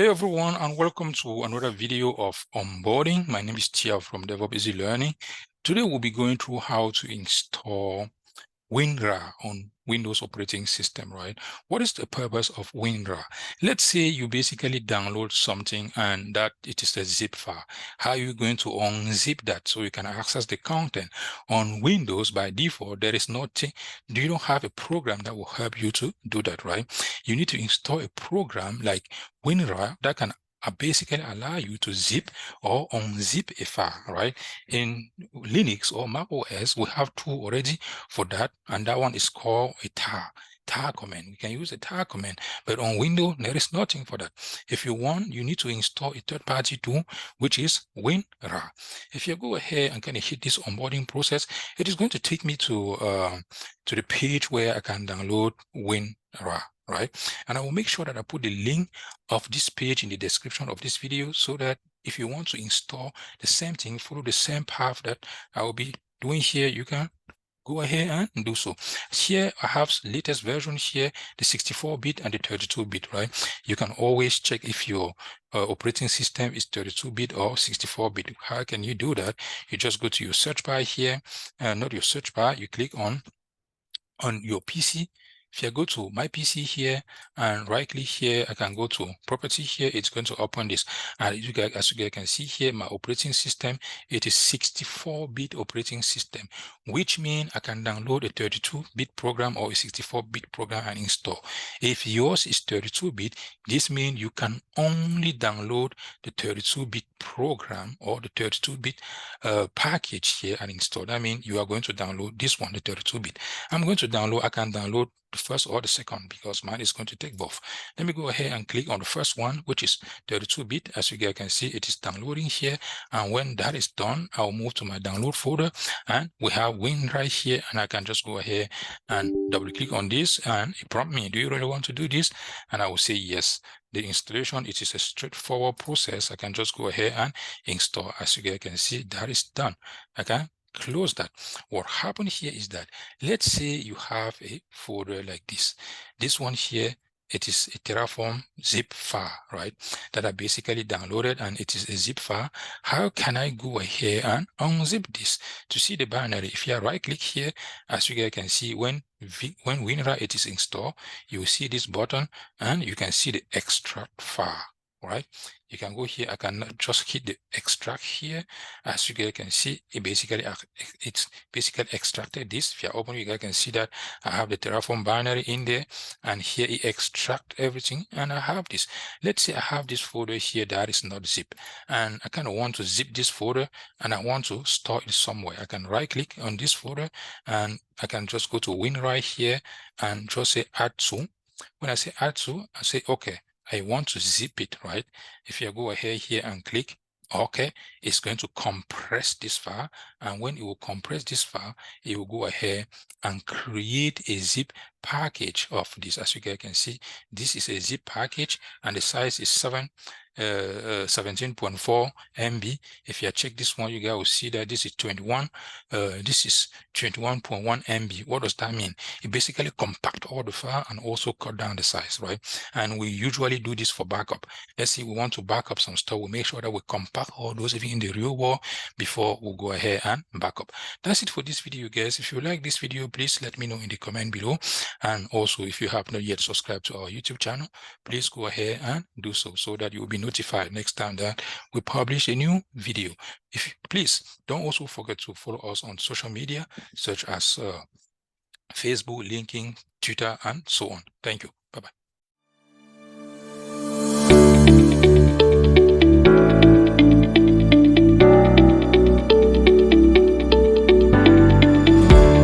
Hey everyone, and welcome to another video of onboarding. My name is Tia from DevOps Easy Learning. Today we'll be going through how to install Winrar on Windows operating system, right? What is the purpose of Winrar? Let's say you basically download something and that it is a zip file. How are you going to unzip that so you can access the content? On Windows, by default, there is nothing. You don't have a program that will help you to do that, right? You need to install a program like Winrar that can basically allow you to zip or unzip a file, right? In Linux or Mac OS, we have two already for that, and that one is called a tar command. We can use a tar command, but on Windows there is nothing for that. If you want, you need to install a third-party tool, which is Winrar. If you go ahead and kind of hit this onboarding process, it is going to take me to the page where I can download Winrar, right? And I will make sure that I put the link of this page in the description of this video so that if you want to install the same thing, follow the same path that I will be doing here, you can go ahead and do so. Here I have latest version here, the 64-bit and the 32-bit, right? You can always check if your operating system is 32-bit or 64-bit. How can you do that? You just go to your search bar here, not your search bar, you click on your PC. If I go to my PC here and right click here, I can go to property here. It's going to open this. And as you guys can see here, my operating system, it is 64-bit operating system, which means I can download a 32-bit program or a 64-bit program and install. If yours is 32-bit, this means you can only download the 32-bit program or the 32-bit package here and install. That means you are going to download this one, the 32-bit. I can download the first or the second because mine is going to take both. Let me go ahead and click on the first one, which is 32-bit. As you guys can see, it is downloading here. And when that is done, I'll move to my download folder and we have Winrar here, and I can just go ahead and double click on this and it prompts me, do you really want to do this? And I will say yes. The installation, it is a straightforward process. I can just go ahead and install. As you guys can see, that is done. I can close that. What happened here is that, let's say you have a folder like this. This one here, it is a Terraform zip file, right? That I basically downloaded, and it is a zip file. How can I go ahead and unzip this? To see the binary, if you right click here, as you guys can see, when Winrar it is installed, you will see this button and you can see the extract file, right? You can go here. I can just hit the extract here. As you guys can see, it's basically extracted this. If you open, you guys can see that I have the Terraform binary in there, and here it extract everything, and I have this. Let's say I have this folder here that is not zip, and I kind of want to zip this folder, and I want to store it somewhere. I can right click on this folder, and I can just go to Winrar here and just say add to. When I say add to, I say okay, I want to zip it, right? If you go ahead here and click OK, it's going to compress this file. And when it will compress this file, it will go ahead and create a zip package of this. As you guys can see, this is a zip package and the size is 17.4 MB. If you check this one, you guys will see that this is 21. This is 21.1 MB. What does that mean? It basically compact all the file and also cut down the size, right? And we usually do this for backup. Let's say we want to back up some stuff. We make sure that we compact all those even in the real world before we go ahead and back up. That's it for this video, guys. If you like this video, please let me know in the comment below. And also, if you have not yet subscribed to our YouTube channel, please go ahead and do so that you will be notified next time that we publish a new video. Please don't also forget to follow us on social media such as Facebook, LinkedIn, Twitter, and so on. Thank you. Bye-bye.